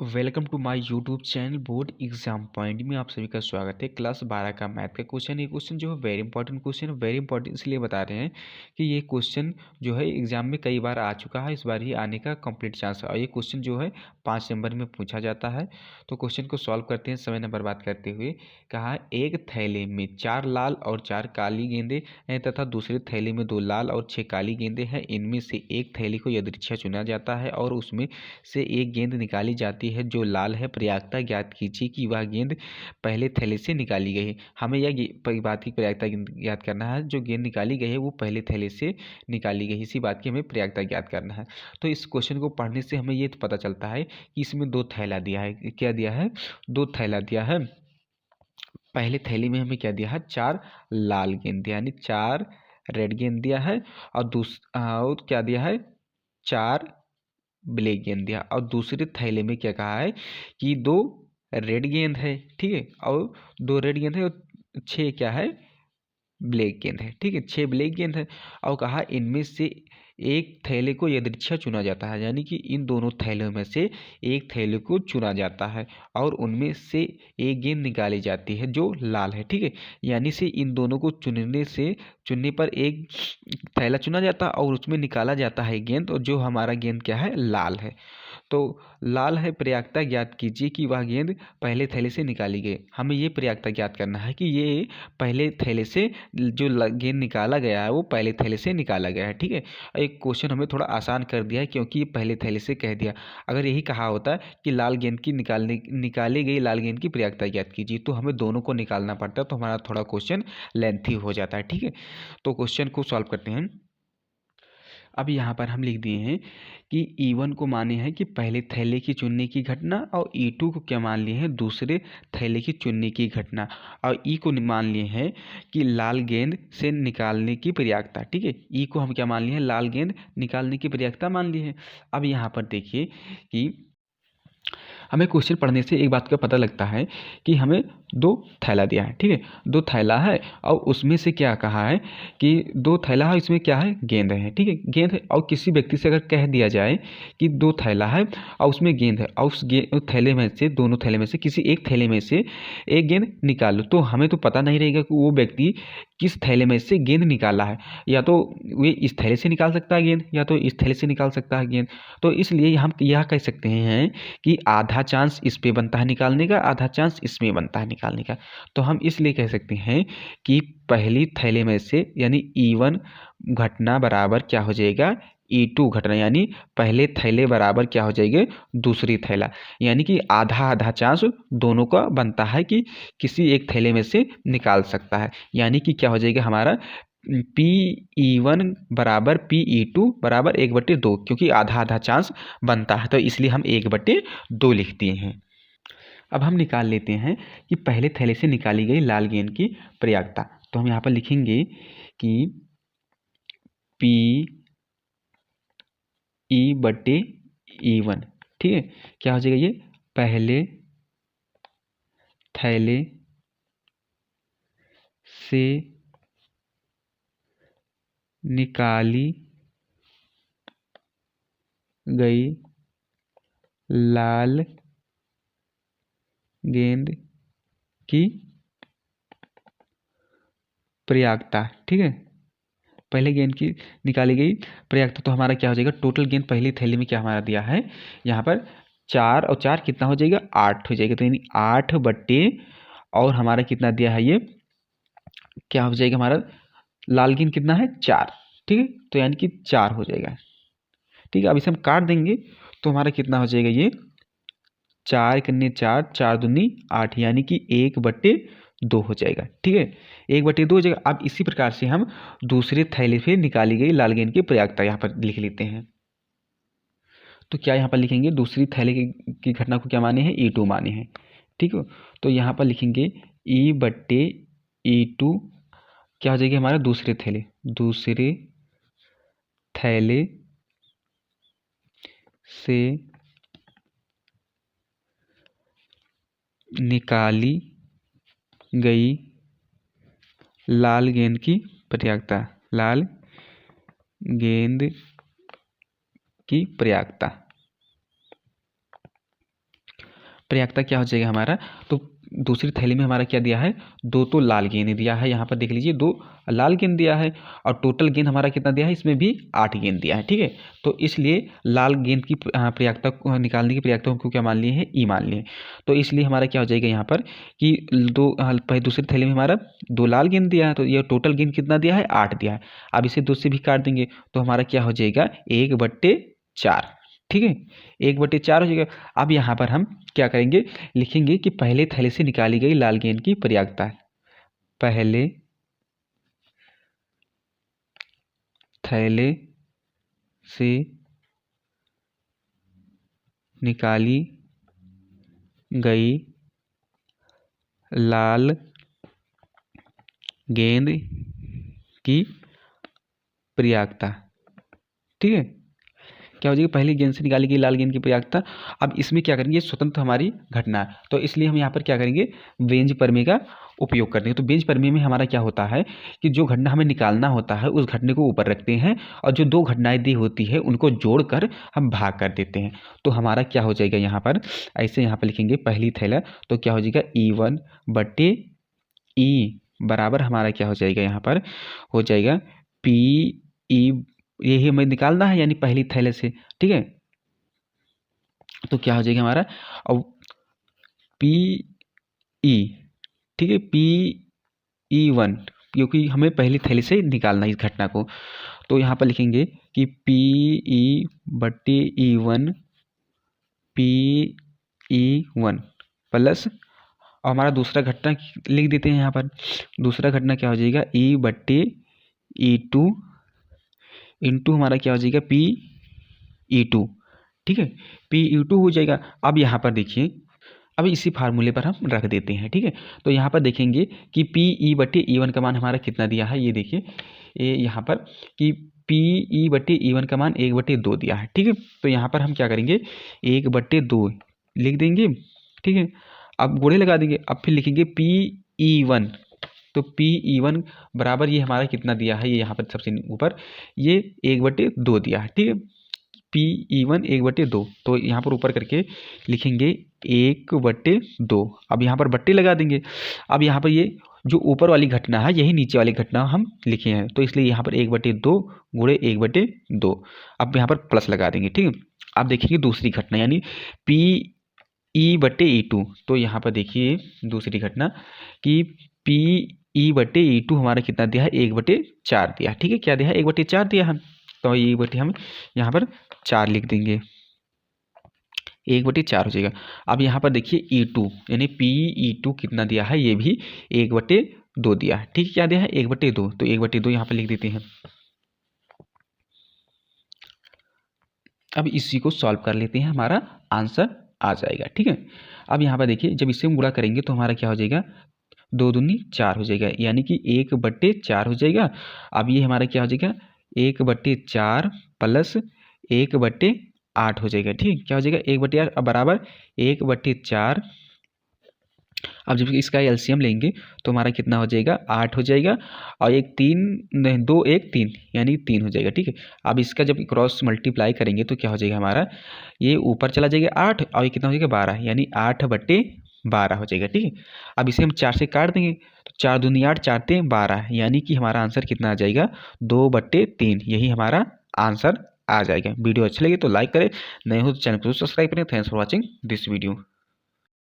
Welcome to my YouTube channel board exam point में आप सभी का स्वागत है। क्लास 12 का मैथ का क्वेश्चन। ये क्वेश्चन जो है वेरी इंपॉर्टेंट क्वेश्चन है। वेरी इंपॉर्टेंट इसलिए बता रहे हैं कि ये क्वेश्चन जो है एग्जाम में कई बार आ चुका है, इस बार ही आने का कंप्लीट चांस है। और ये क्वेश्चन जो है 5 नंबर में पूछा जाता है। तो क्वेश्चन को सॉल्व करते हैं समय न बर्बाद करते हुए। कहा एक थैले में 4 लाल और 4 काली गेंदे हैं तथा दूसरे थैले में 2 लाल और 6 काली गेंदे हैं। इनमें से एक थैली को यादृच्छा चुना जाता है और उसमें से एक गेंद निकाली जाती है जो लाल है। प्रयागता ज्ञात कीजिए कि वह गेंद पहले थैले से निकाली गई है। हमें यह बात की प्रयागता ज्ञात करना है, जो गेंद निकाली गई है वो पहले थैले से निकाली गई, इसी बात की हमें प्रयागता ज्ञात करना है। तो इस क्वेश्चन को पढ़ने से हमें ये पता चलता है कि इसमें 2 थैला दिया है। क्या दिया है? 2 थैला दिया है। पहले थैली में हमें क्या दिया है? 4 लाल गेंद यानी 4 रेड गेंद दिया है। और क्या दिया है? 4 ब्लैक गेंद दिया। और दूसरे थैले में क्या कहा है कि 2 रेड गेंद है, ठीक है, और 2 रेड गेंद है और 6 क्या है? ब्लैक गेंद है, ठीक है, 6 ब्लैक गेंद है। और कहा इनमें से एक थैले को यादृच्छा चुना जाता है, यानी कि इन दोनों थैलों में से एक थैले को चुना जाता है और उनमें से एक गेंद निकाली जाती है जो लाल है, ठीक है। यानी से इन दोनों को चुनने पर एक थैला चुना जाता है और उसमें निकाला जाता है गेंद, और जो हमारा गेंद क्या है? लाल है। तो लाल है। प्रयागता ज्ञात कीजिए कि वह गेंद पहले थैले से निकाली गई। हमें ये प्रयागता ज्ञात करना है कि ये पहले थैले से जो गेंद निकाला गया है वो पहले थैले से निकाला गया है, ठीक है। एक क्वेश्चन हमें थोड़ा आसान कर दिया है क्योंकि ये पहले थैले से कह दिया। अगर यही कहा होता कि लाल गेंद की निकाली गई लाल गेंद की प्रयागता ज्ञात कीजिए, तो हमें दोनों को निकालना पड़ता, तो हमारा थोड़ा क्वेश्चन लेंथी हो जाता है, ठीक है। तो क्वेश्चन को सॉल्व करते हैं। अब यहाँ पर हम लिख दिए हैं कि E1 को माने हैं कि पहले थैले की चुनने की घटना, और E2 को क्या मान लिए हैं? दूसरे थैले की चुनने की घटना। और E को मान लिए हैं कि लाल गेंद से निकालने की प्रयागता, ठीक है। E को हम क्या मान लिए हैं? लाल गेंद निकालने की प्रयागता मान लिए हैं। अब यहाँ पर देखिए कि हमें क्वेश्चन पढ़ने से एक बात का पता लगता है कि हमें 2 थैला दिया है, ठीक है, 2 थैला है और उसमें से क्या कहा है कि 2 थैला है, इसमें क्या है? गेंद है, ठीक है, गेंद है। और किसी व्यक्ति से अगर कह दिया जाए कि 2 थैला है और उसमें गेंद है, और उस थैले में से, दोनों थैले में से किसी एक थैले में से एक गेंद निकालो, तो हमें तो पता नहीं रहेगा कि वो व्यक्ति किस थैले में से गेंद निकाला है। या तो वे इस थैले से निकाल सकता है गेंद, या तो इस थैले से निकाल सकता है गेंद। तो इसलिए हम यह कह सकते हैं कि आधा चांस इस पे बनता है निकालने का, आधा चांस इसमें बनता है निकालने का। तो हम इसलिए कह सकते हैं कि पहली थैले में से यानी E1 घटना बराबर क्या हो जाएगा? E2 घटना, यानी पहले थैले बराबर क्या हो जाएगा? दूसरी थैला। यानी कि आधा आधा चांस दोनों का बनता है कि किसी एक थैले में से निकाल सकता है। यानी कि क्या हो जाएगा हमारा? PE1 बराबर PE2 बराबर 1/2, क्योंकि आधा आधा चांस बनता है, तो इसलिए हम 1/2 लिख दिए हैं। अब हम निकाल लेते हैं कि पहले थैले से निकाली गई लाल गेंद की प्रयागता। तो हम यहाँ पर लिखेंगे कि PE/E1, ठीक है। क्या हो जाएगा? ये पहले थैले से निकाली गई लाल गेंद की प्रयागता, ठीक है। पहले गेंद की निकाली गई प्रयागता, तो हमारा क्या हो जाएगा? टोटल गेंद पहली थैली में क्या हमारा दिया है यहाँ पर? 4 और 4 कितना हो जाएगा? 8 हो जाएगा। तो यानी 8/, और हमारा कितना दिया है? ये क्या हो जाएगा हमारा? लाल गेंद कितना है? 4, ठीक है, तो यानी कि 4 हो जाएगा, ठीक है। अब इसे हम काट देंगे तो हमारा कितना हो जाएगा? ये 4 कन्ने 4, 4 दूनी 8, यानी कि 1/2 हो जाएगा, ठीक है, 1/2 हो जाएगा। अब इसी प्रकार से हम दूसरे थैले से निकाली गई लाल गेंद की प्रयागता यहाँ पर लिख लेते हैं। तो क्या यहाँ पर लिखेंगे? दूसरी थैले की घटना को क्या माने हैं? E2 माने हैं, ठीक है। तो यहाँ पर लिखेंगे E/E2 क्या हो जाएगी हमारा? दूसरे थैले से निकाली गई लाल गेंद की प्रयागता, लाल गेंद की प्रयागता। प्रयागता क्या हो जाएगा हमारा, तो दूसरी थैली में हमारा क्या दिया है, 2 तो लाल गेंद दिया है, यहाँ पर देख लीजिए 2 लाल गेंद दिया है, और टोटल गेंद हमारा कितना दिया है, इसमें भी 8 गेंद दिया है। ठीक है, तो इसलिए लाल गेंद की प्रयागता को निकालने की प्रयागता को क्या मान लिए हैं, ई मान लिए। तो इसलिए हमारा क्या हो जाएगा यहाँ पर कि दूसरी थैली में हमारा 2 लाल गेंद दिया है, तो ये टोटल गेंद कितना दिया है, 8 दिया है। अब इसे 2 से भी काट देंगे तो हमारा क्या हो जाएगा, 1/4। ठीक है, 1/4 हो जाएगा। अब यहाँ पर हम क्या करेंगे, लिखेंगे कि पहले थैले से निकाली गई लाल गेंद की प्रयागता है। पहले थैले से निकाली गई लाल गेंद की प्रयागता। ठीक है, क्या हो जाएगी, पहली गेंद से निकाली गई लाल गेंद की प्रयागता। अब इसमें क्या करेंगे, स्वतंत्र हमारी घटना है, तो इसलिए हम यहाँ पर क्या करेंगे, व्यंज प्रमेय का उपयोग करते हैं। तो व्यंज प्रमेय में हमारा क्या होता है कि जो घटना हमें निकालना होता है उस घटने को ऊपर रखते हैं, और जो 2 घटनाएं दी होती है उनको जोड़कर हम भाग कर देते हैं। तो हमारा क्या हो जाएगा यहाँ पर, ऐसे यहाँ पर लिखेंगे पहली थैला, तो क्या हो जाएगा E1/E बराबर हमारा क्या हो जाएगा, यहाँ पर हो जाएगा PE, यही हमें निकालना है यानी पहली थैले से। ठीक है, तो क्या हो जाएगा हमारा, अब PE, ठीक है, PE1, क्योंकि हमें पहली थैली से निकालना है इस घटना को। तो यहाँ पर लिखेंगे कि PE/E1 PE1 प्लस, और हमारा दूसरा घटना लिख देते हैं यहाँ पर। दूसरा घटना क्या हो जाएगा, E/E2 इंटू हमारा क्या हो जाएगा, PE2। ठीक है, PE2 हो जाएगा। अब यहाँ पर देखिए, अब इसी फार्मूले पर हम रख देते हैं। ठीक है, तो यहाँ पर देखेंगे कि PE/E1 का मान हमारा कितना दिया है, ये देखिए ये यहाँ पर कि PE/E1 का मान 1/2 दिया है। ठीक है, तो यहाँ पर हम क्या करेंगे, 1/2 लिख देंगे। ठीक है, अब गुणे लगा देंगे, अब फिर लिखेंगे PE1, तो PE1 बराबर ये हमारा कितना दिया है, ये यहाँ पर सबसे ऊपर ये 1/2 दिया है। ठीक है, PE1 1/2, तो यहाँ पर ऊपर करके लिखेंगे 1/2। अब यहाँ पर बट्टे लगा देंगे। अब यहाँ पर ये जो ऊपर वाली घटना है यही नीचे वाली घटना हम लिखे हैं, तो इसलिए यहाँ पर 1/2 गुणे 1/2। अब यहाँ पर प्लस लगा देंगे। ठीक है, अब देखिए दूसरी घटना यानी PE/E2, तो यहाँ पर देखिए दूसरी घटना कि PE/E2 हमारा कितना दिया है, 1/4 दिया। ठीक है, क्या दिया है, 1/4 दिया है, तो ये बटे हम यहाँ पर 4 लिख देंगे, 1/4 हो जाएगा। अब यहाँ पर देखिए E2 यानी PE2 कितना दिया है, ये भी 1/2 दिया है। ठीक है, क्या दिया है, 1/2, तो 1/2 यहाँ पर लिख देते हैं। अब इसी को सॉल्व कर लेते हैं, हमारा आंसर आ जाएगा। ठीक है, अब यहाँ पर देखिए जब इसे हम गुणा करेंगे तो हमारा क्या हो जाएगा, 2 दूनी 4 हो जाएगा, यानी कि 1/4 हो जाएगा। अब ये हमारा क्या हो जाएगा, 1/4 प्लस 1/8 हो जाएगा। ठीक, क्या हो जाएगा, 1/8 बराबर 1/4। अब जब इसका एलसीएम लेंगे तो हमारा कितना हो जाएगा, 8 हो जाएगा, और 1 3 नहीं 2 1 3 यानी 3 हो जाएगा। ठीक है, अब इसका जब क्रॉस मल्टीप्लाई करेंगे तो क्या हो जाएगा हमारा, ये ऊपर चला जाएगा 8, और ये कितना हो जाएगा, 12, यानी 8/12 हो जाएगा। ठीक है, अब इसे हम 4 से काट देंगे, तो 4 दूनी 8 4 3 12, यानी कि हमारा आंसर कितना आ जाएगा, 2/3, यही हमारा आंसर आ जाएगा। वीडियो अच्छी लगी तो लाइक करें, नए हो तो चैनल को सब्सक्राइब करें। Thanks for watching this video.